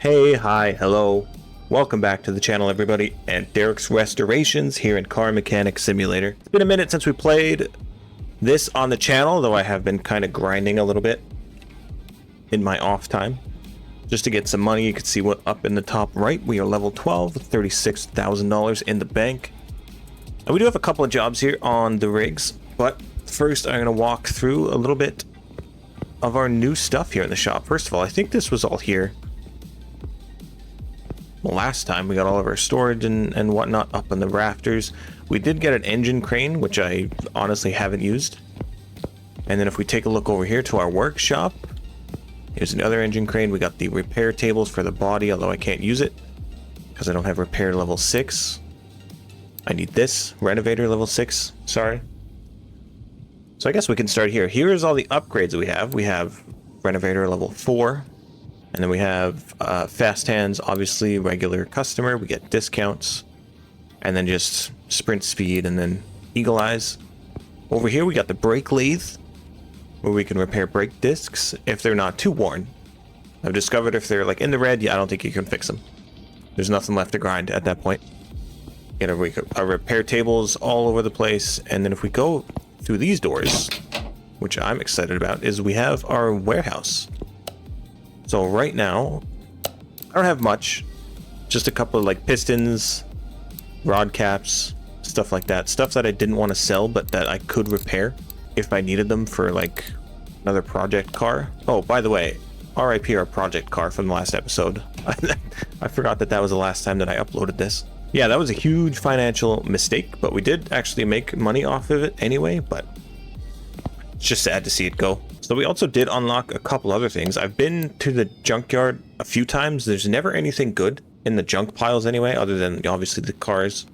Hey, hi, hello. Welcome back to the channel, everybody, and Derrick's Restorations here in Car Mechanic Simulator. It's been a minute since we played this on the channel, though I have been kind of grinding a little bit in my off time just to get some money. You can see what up in the top right. We are level 12 with $36,000 in the bank. And we do have a couple of jobs here on the rigs, but first I'm going to walk through a little bit of our new stuff here in the shop. First of all, I think this was all here last time. We got all of our storage and whatnot up on the rafters. We did get an engine crane, which I honestly haven't used. And then if we take a look over here to our workshop, here's another engine crane. We got the repair tables for the body, although I can't use it because I don't have repair level 6. I need this renovator level 6, sorry. So I guess we can start here. Here's all the upgrades that we have. We have renovator level 4. And then we have fast hands, obviously regular customer, we get discounts, and then just sprint speed, and then eagle eyes. Over here we got the brake lathe, where we can repair brake discs if they're not too worn. I've discovered if they're like in the red, yeah, I don't think you can fix them. There's nothing left to grind at that point. Get our repair tables all over the place, and then if we go through these doors, which I'm excited about, is we have our warehouse. So right now, I don't have much, just a couple of like pistons, rod caps, stuff like that. Stuff that I didn't want to sell, but that I could repair if I needed them for like another project car. Oh, by the way, RIP our project car from the last episode. I forgot that was the last time that I uploaded this. Yeah, that was a huge financial mistake, but we did actually make money off of it anyway, but it's just sad to see it go. So we also did unlock a couple other things. I've been to the junkyard a few times. There's never anything good in the junk piles anyway, other than obviously the cars.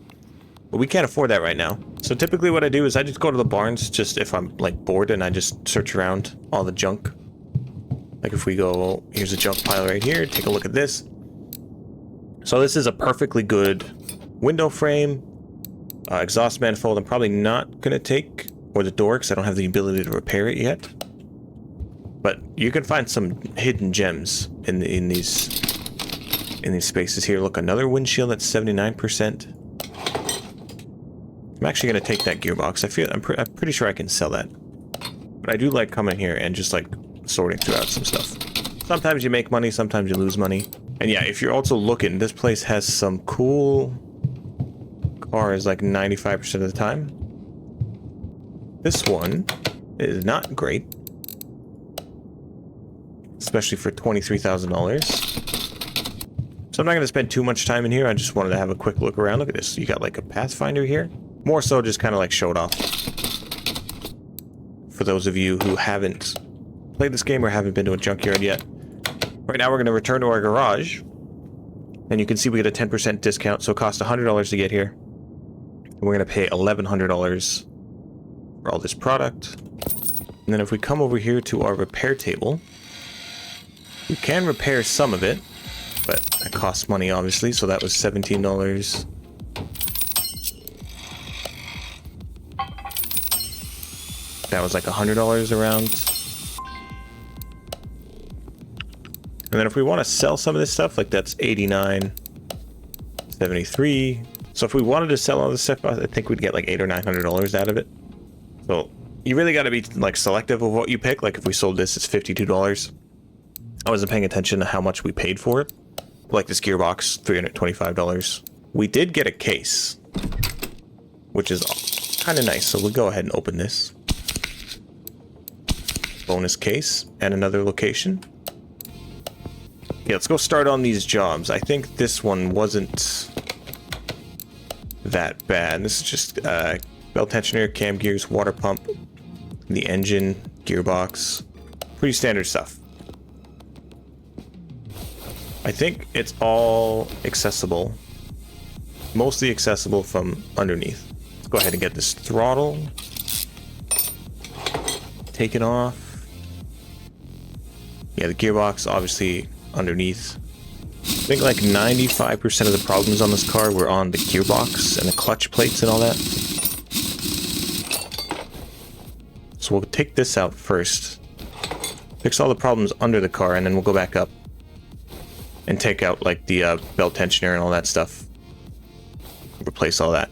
But we can't afford that right now. So typically what I do is I just go to the barns just if I'm like bored, and I just search around all the junk. Like if we go, here's a junk pile right here. Take a look at this. So this is a perfectly good window frame, exhaust manifold. I'm probably not going to take, or the door, because I don't have the ability to repair it yet. But you can find some hidden gems in these spaces here. Look, another windshield at 79%. I'm actually going to take that gearbox. I'm pretty sure I can sell that. But I do like coming here and just like sorting throughout some stuff. Sometimes you make money, sometimes you lose money. And yeah, if you're also looking, this place has some cool cars like 95% of the time. This one is not great, especially for $23,000. So I'm not going to spend too much time in here. I just wanted to have a quick look around. Look at this. You got like a Pathfinder here. More so just kind of like show it off. For those of you who haven't played this game or haven't been to a junkyard yet. Right now we're going to return to our garage. And you can see we get a 10% discount. So it costs $100 to get here. And we're going to pay $1,100 for all this product. And then if we come over here to our repair table, we can repair some of it, but it costs money, obviously, so that was $17. That was like $100 around. And then if we want to sell some of this stuff, like that's $89, $73. So if we wanted to sell all this stuff, I think we'd get like $800 or $900 out of it. So you really got to be like selective of what you pick. Like if we sold this, it's $52. I wasn't paying attention to how much we paid for it. Like this gearbox, $325. We did get a case, which is kind of nice. So we'll go ahead and open this. Bonus case and another location. Yeah, let's go start on these jobs. I think this one wasn't that bad. This is just belt tensioner, cam gears, water pump, the engine, gearbox. Pretty standard stuff. I think it's all accessible, mostly accessible from underneath. Let's go ahead and get this throttle, take it off. Yeah, the gearbox obviously underneath. I think like 95% of the problems on this car were on the gearbox and the clutch plates and all that. So we'll take this out first, fix all the problems under the car, and then we'll go back up and take out like the belt tensioner and all that stuff. Replace all that.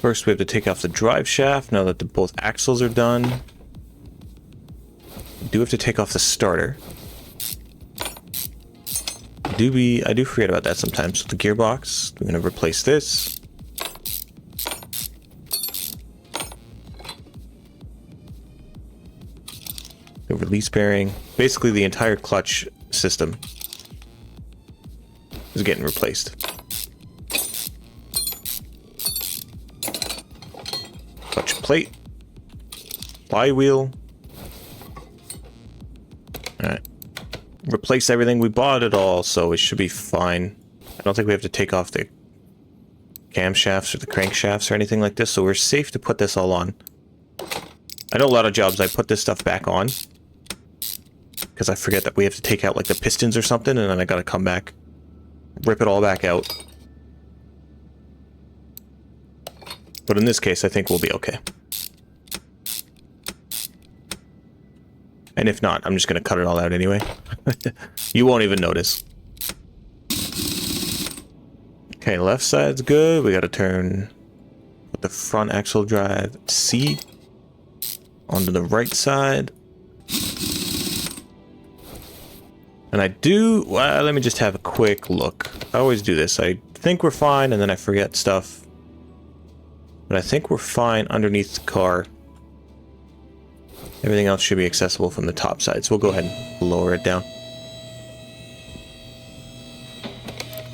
First, we have to take off the drive shaft now that both axles are done. We do have to take off the starter. I do forget about that sometimes. So the gearbox, we're going to replace this. The release bearing. Basically, the entire clutch system is getting replaced. Clutch plate. Flywheel. Alright. Replace everything. We bought it all, so it should be fine. I don't think we have to take off the camshafts or the crankshafts or anything like this, so we're safe to put this all on. I know a lot of jobs I put this stuff back on because I forget that we have to take out like the pistons or something, and then I gotta come back, rip it all back out. But in this case, I think we'll be okay. And if not, I'm just gonna cut it all out anyway. You won't even notice. Okay, left side's good. We gotta turn with the front axle drive C onto the right side. And I do, well, let me just have a quick look. I always do this. I think we're fine, and then I forget stuff. But I think we're fine underneath the car. Everything else should be accessible from the top side, so we'll go ahead and lower it down.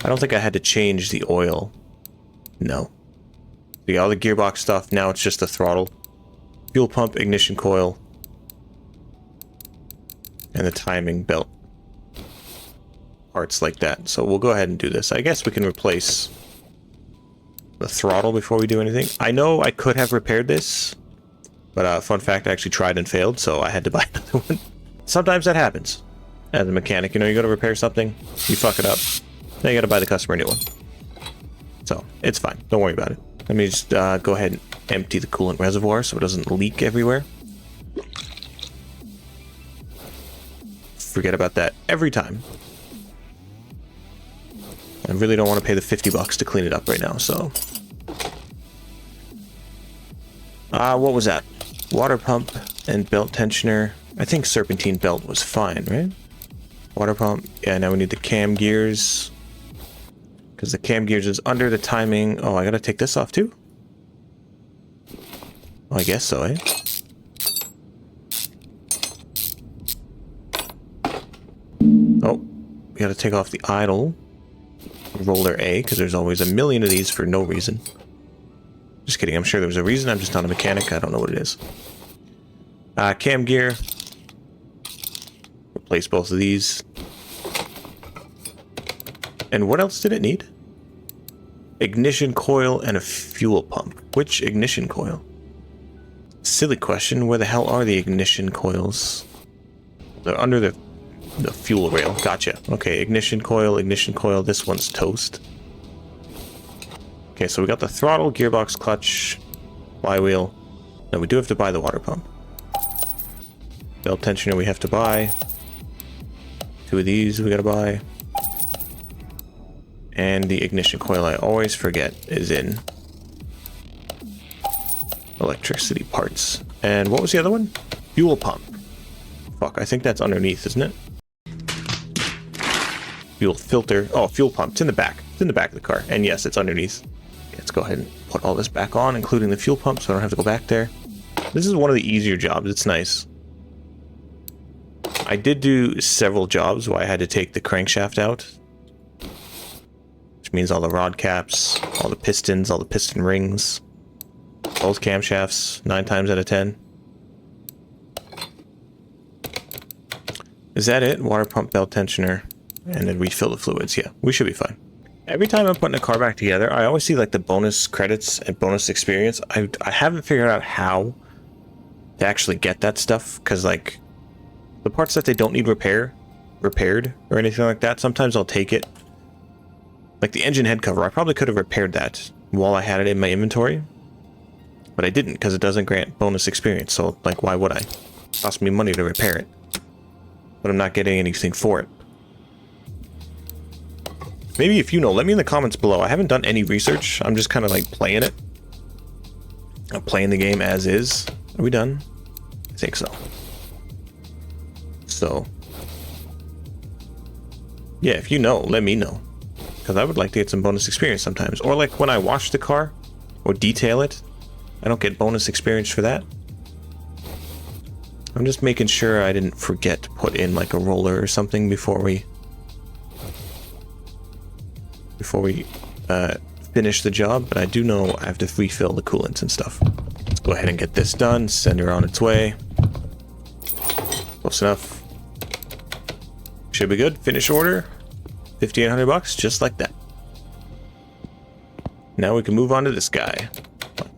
I don't think I had to change the oil. No. We got all the gearbox stuff, now it's just the throttle. Fuel pump, ignition coil, and the timing belt. Parts like that. So we'll go ahead and do this. I guess we can replace the throttle before we do anything. I know I could have repaired this, but fun fact, I actually tried and failed, so I had to buy another one. Sometimes that happens. As a mechanic, you know, you go to repair something, you fuck it up, then you gotta buy the customer a new one. So, it's fine. Don't worry about it. Let me just go ahead and empty the coolant reservoir so it doesn't leak everywhere. Forget about that every time. I really don't want to pay the $50 to clean it up right now, so... what was that? Water pump and belt tensioner. I think serpentine belt was fine, right? Water pump. Yeah, now we need the cam gears. Because the cam gears is under the timing. Oh, I gotta take this off too? Oh, I guess so, eh? Oh, we gotta take off the idle. Roller A, because there's always a million of these for no reason. Just kidding, I'm sure there's a reason, I'm just not a mechanic, I don't know what it is. Cam gear. Replace both of these. And what else did it need? Ignition coil and a fuel pump. Which ignition coil? Silly question, where the hell are the ignition coils? They're under the fuel rail. Gotcha. Okay, ignition coil, this one's toast. Okay, so we got the throttle, gearbox, clutch, flywheel. Now we do have to buy the water pump. Belt tensioner we have to buy. 2 of these we gotta buy. And the ignition coil, I always forget, is in electricity parts. And what was the other one? Fuel pump. Fuck, I think that's underneath, isn't it? Fuel filter. Oh, fuel pump. It's in the back. It's in the back of the car. And yes, it's underneath. Let's go ahead and put all this back on, including the fuel pump, so I don't have to go back there. This is one of the easier jobs. It's nice. I did do several jobs where I had to take the crankshaft out, which means all the rod caps, all the pistons, all the piston rings, both camshafts, 9 times out of 10. Is that it? Water pump, belt tensioner, and then refill the fluids. Yeah, we should be fine. Every time I'm putting a car back together, I always see like the bonus credits and bonus experience. I haven't figured out how to actually get that stuff, because like the parts that they don't need repaired or anything like that, sometimes I'll take it. Like the engine head cover, I probably could have repaired that while I had it in my inventory, but I didn't because it doesn't grant bonus experience. So like, why would I? It cost me money to repair it, but I'm not getting anything for it. Maybe if you know, let me in the comments below. I haven't done any research. I'm just kind of like playing it. I'm playing the game as is. Are we done? I think so. So, yeah, if you know, let me know. Because I would like to get some bonus experience sometimes. Or like when I wash the car or detail it, I don't get bonus experience for that. I'm just making sure I didn't forget to put in like a roller or something before we finish the job, but I do know I have to refill the coolants and stuff. Let's go ahead and get this done, send her on its way. Close enough. Should be good. Finish order. 5,800 bucks, just like that. Now we can move on to this guy.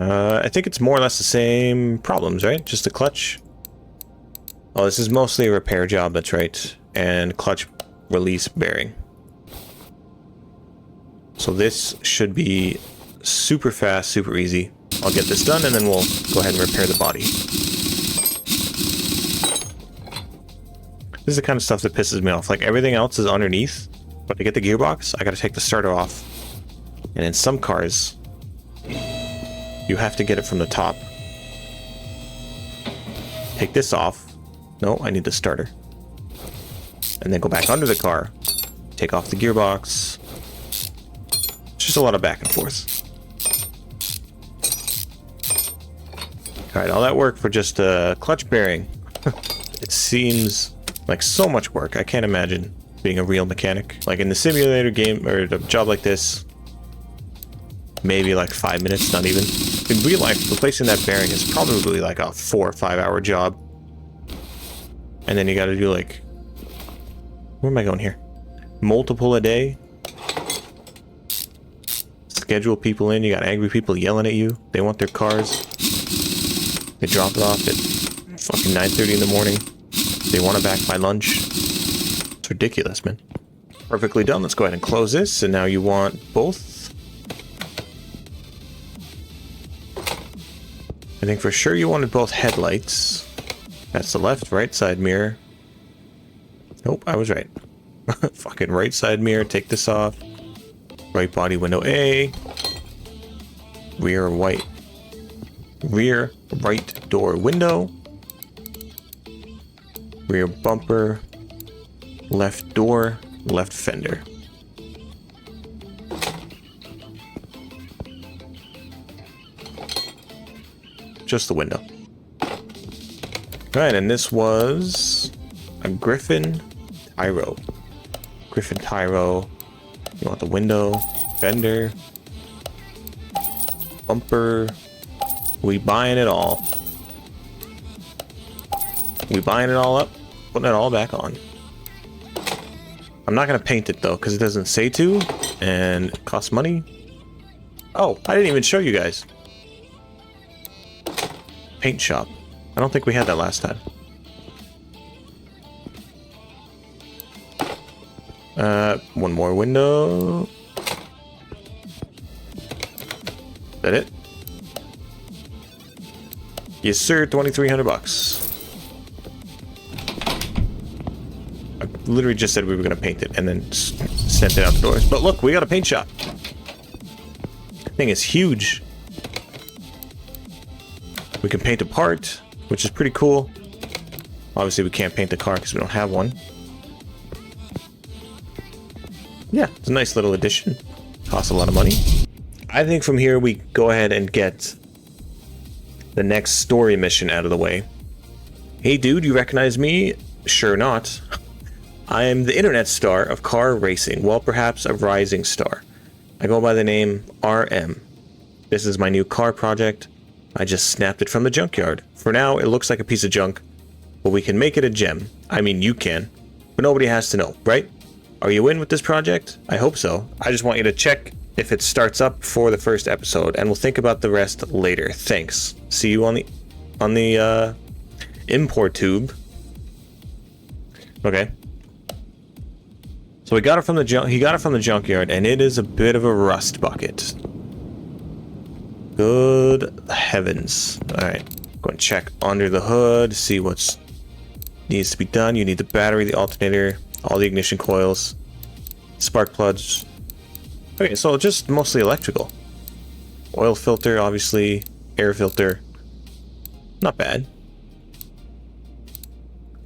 I think it's more or less the same problems, right? Just a clutch. Oh, this is mostly a repair job, that's right. And clutch release bearing. So this should be super fast, super easy. I'll get this done and then we'll go ahead and repair the body. This is the kind of stuff that pisses me off. Like everything else is underneath, but to get the gearbox, I gotta take the starter off. And in some cars, you have to get it from the top. Take this off. No, I need the starter. And then go back under the car. Take off the gearbox. It's just a lot of back and forth. Alright, all that work for just a clutch bearing. It seems like so much work. I can't imagine being a real mechanic. Like in the simulator game, or a job like this, maybe like 5 minutes, not even. In real life, replacing that bearing is probably like a 4 or 5 hour job. And then you gotta do like, where am I going here? Multiple a day. Schedule people in. You got angry people yelling at you. They want their cars. They drop it off at fucking 9:30 in the morning. They want it back by lunch. It's ridiculous, man. Perfectly done. Let's go ahead and close this. And now you want both. I think for sure you wanted both headlights. That's the left, right side mirror. Nope, I was right. Fucking right side mirror, take this off. Right body window A. Rear right door window. Rear bumper. Left door, left fender. Just the window. Alright, and this was a Griffin Tyro. Griffin Tyro. You want the window, fender, bumper. We buying it all. We buying it all up, putting it all back on. I'm not going to paint it though, because it doesn't say to, and it costs money. Oh, I didn't even show you guys. Paint shop. I don't think we had that last time. One more window. Is that it? Yes, sir. 2,300 bucks. I literally just said we were gonna paint it and then sent it out the doors. But look, we got a paint shop. Thing is huge. We can paint a part, which is pretty cool. Obviously, we can't paint the car because we don't have one. Yeah, it's a nice little addition. Costs a lot of money. I think from here we go ahead and get the next story mission out of the way. Hey dude, you recognize me? Sure not. I am the internet star of car racing. Well, perhaps a rising star. I go by the name RM. This is my new car project. I just snapped it from the junkyard. For now, it looks like a piece of junk, but we can make it a gem. I mean, you can, but nobody has to know, right? Are you in with this project? I hope so. I just want you to check if it starts up for the first episode, and we'll think about the rest later. Thanks. See you on the import tube. Okay. So he got it from the junkyard, and it is a bit of a rust bucket. Good heavens. Alright. Go and check under the hood, see what's needs to be done. You need the battery, the alternator, all the ignition coils, spark plugs, Okay, so just mostly electrical. Oil filter, obviously. Air filter. Not bad.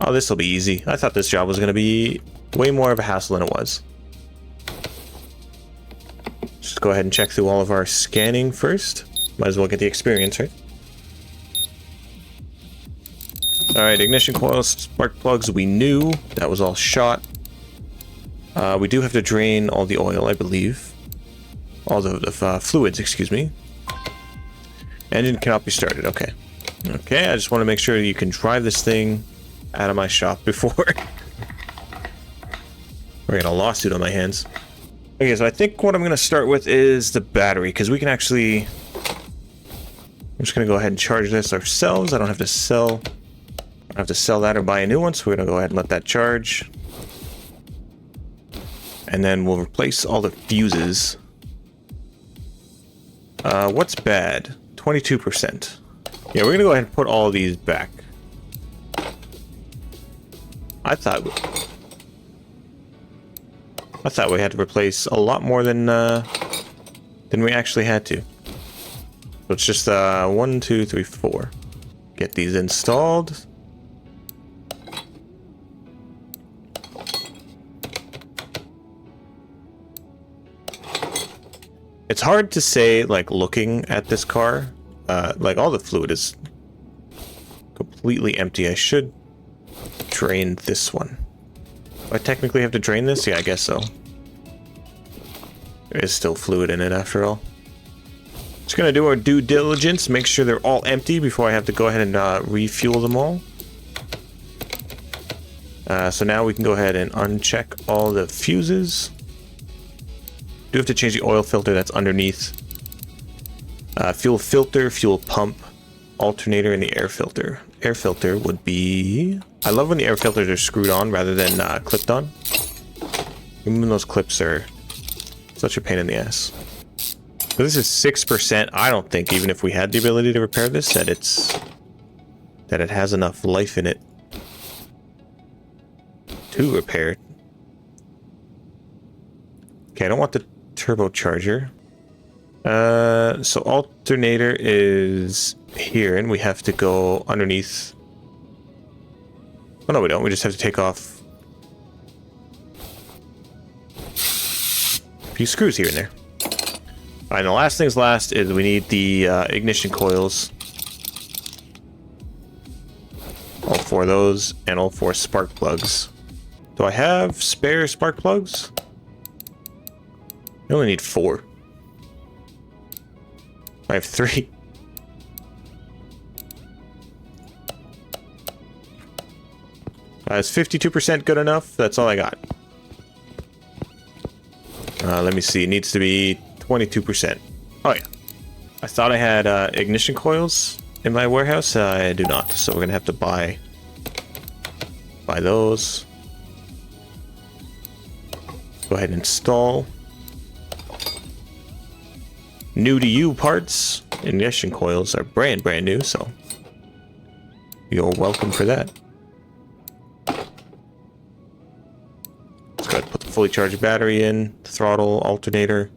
Oh, this will be easy. I thought this job was going to be way more of a hassle than it was. Just go ahead and check through all of our scanning first. Might as well get the experience, right? Alright, ignition coils, spark plugs, we knew. That was all shot. We do have to drain all the oil, I believe. All the fluids, excuse me. Engine cannot be started, okay. Okay, I just want to make sure you can drive this thing out of my shop before we're getting a lawsuit on my hands. Okay, so I think what I'm going to start with is the battery, because we can actually... I'm just going to go ahead and charge this ourselves. I don't have to sell that or buy a new one, so we're going to go ahead and let that charge. And then we'll replace all the fuses. What's bad? 22%. Yeah, we're going to go ahead and put all of these back. I thought we had to replace a lot more than we actually had to. So it's just 1, 2, 3, 4. Get these installed. It's hard to say, like, looking at this car, like, all the fluid is completely empty. I should drain this one. Do I technically have to drain this? Yeah, I guess so. There is still fluid in it after all. Just gonna do our due diligence, make sure they're all empty before I have to go ahead and refuel them all. So now we can go ahead and uncheck all the fuses. Do have to change the oil filter that's underneath. Fuel filter, fuel pump, alternator, and the air filter. Air filter would be... I love when the air filters are screwed on rather than clipped on. Even those clips are such a pain in the ass. So this is 6%. I don't think, even if we had the ability to repair this, that it has enough life in it to repair it. Okay, I don't want the turbocharger. So alternator is here, and we have to go underneath. Oh no, we don't. We just have to take off a few screws here and there. All right, and the last things last is we need the ignition coils. All 4 of those, and all 4 spark plugs. Do I have spare spark plugs? I only need 4. I have 3. Is 52% good enough? That's all I got. Let me see. It needs to be 22%. Oh, yeah. I thought I had ignition coils in my warehouse. I do not. So we're going to have to buy those. Go ahead and install. New to you parts. Ignition coils are brand new, so you're welcome for that. Let's go ahead and put the fully charged battery in, the throttle, alternator.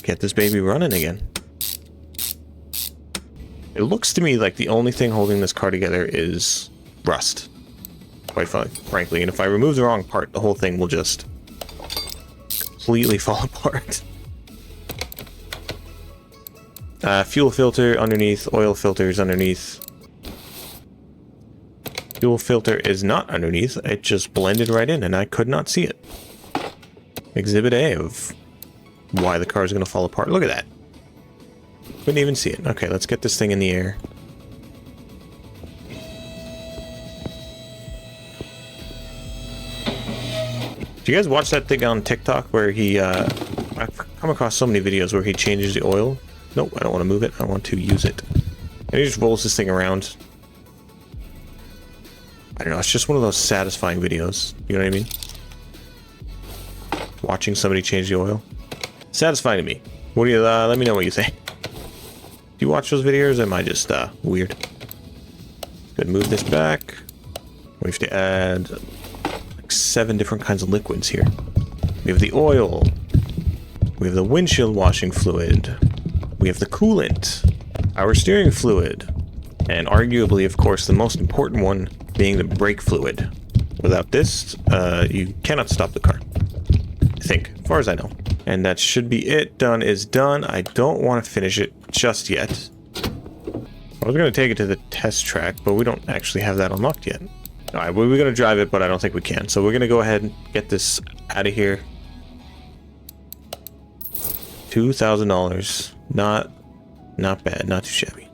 Get this baby running again. It looks to me like the only thing holding this car together is rust, quite frankly, and if I remove the wrong part, the whole thing will just completely fall apart. Fuel filter underneath, oil filters underneath. Fuel filter is not underneath, it just blended right in and I could not see it. Exhibit A of why the car is going to fall apart. Look at that. Couldn't even see it. Okay, let's get this thing in the air. Do you guys watch that thing on TikTok where he, I've come across so many videos where he changes the oil. Nope, I don't want to move it. I want to use it. And he just rolls this thing around. I don't know, it's just one of those satisfying videos. You know what I mean? Watching somebody change the oil. Satisfying to me. What do you, let me know what you think. Do you watch those videos or am I just, weird? Go ahead and move this back. We have to add like 7 different kinds of liquids here. We have the oil. We have the windshield washing fluid. We have the coolant, our steering fluid, and arguably, of course, the most important one being the brake fluid. Without this, you cannot stop the car. I think, as far as I know. And that should be it. Done is done. I don't want to finish it just yet. I was going to take it to the test track, but we don't actually have that unlocked yet. Alright, we're going to drive it, but I don't think we can. So we're going to go ahead and get this out of here. $2,000. Not bad, not too shabby.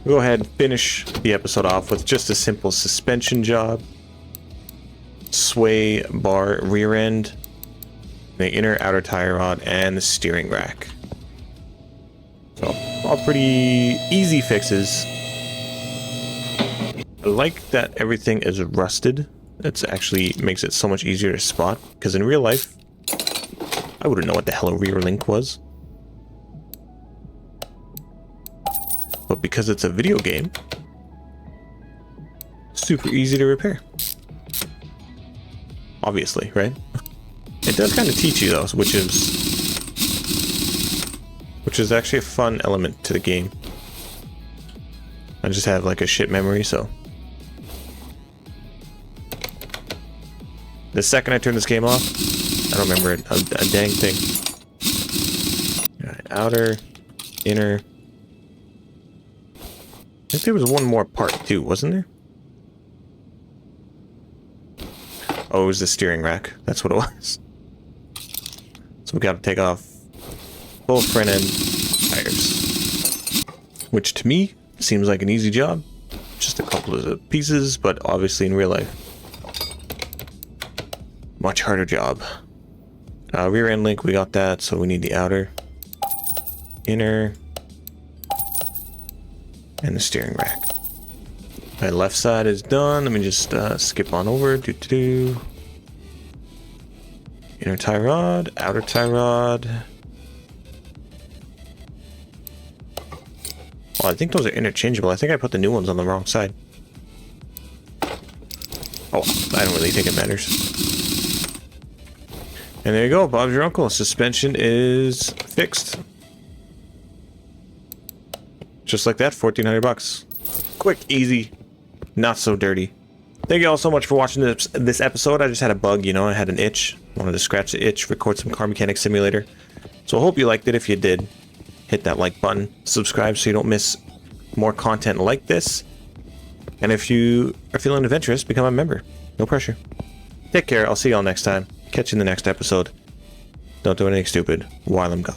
We'll go ahead and finish the episode off with just a simple suspension job. Sway bar rear end. The inner outer tire rod and the steering rack. So, all pretty easy fixes. I like that everything is rusted. That's actually makes it so much easier to spot. Because in real life, I wouldn't know what the hell a rear link was. But because it's a video game, super easy to repair. Obviously, right? It does kind of teach you though, which is actually a fun element to the game. I just have like a shit memory, so the second I turn this game off, I don't remember a dang thing. Alright, outer, inner. I think there was one more part too, wasn't there? Oh, it was the steering rack. That's what it was. So we got to take off both front end tires. Which to me seems like an easy job. Just a couple of pieces, but obviously in real life, much harder job. Rear end link, we got that, so we need the outer, inner, and the steering rack. My left side is done. Let me just skip on over. Inner tie rod, outer tie rod. Oh, I think those are interchangeable. I think I put the new ones on the wrong side. Oh, I don't really think it matters. And there you go, Bob's your uncle. Suspension is fixed. Just like that, 1,400 bucks. Quick, easy, not so dirty. Thank you all so much for watching this episode. I just had a bug, you know, I had an itch. Wanted to scratch the itch, record some Car Mechanic Simulator. So I hope you liked it. If you did, hit that like button, subscribe so you don't miss more content like this. And if you are feeling adventurous, become a member. No pressure. Take care. I'll see you all next time. Catch you in the next episode. Don't do anything stupid while I'm gone.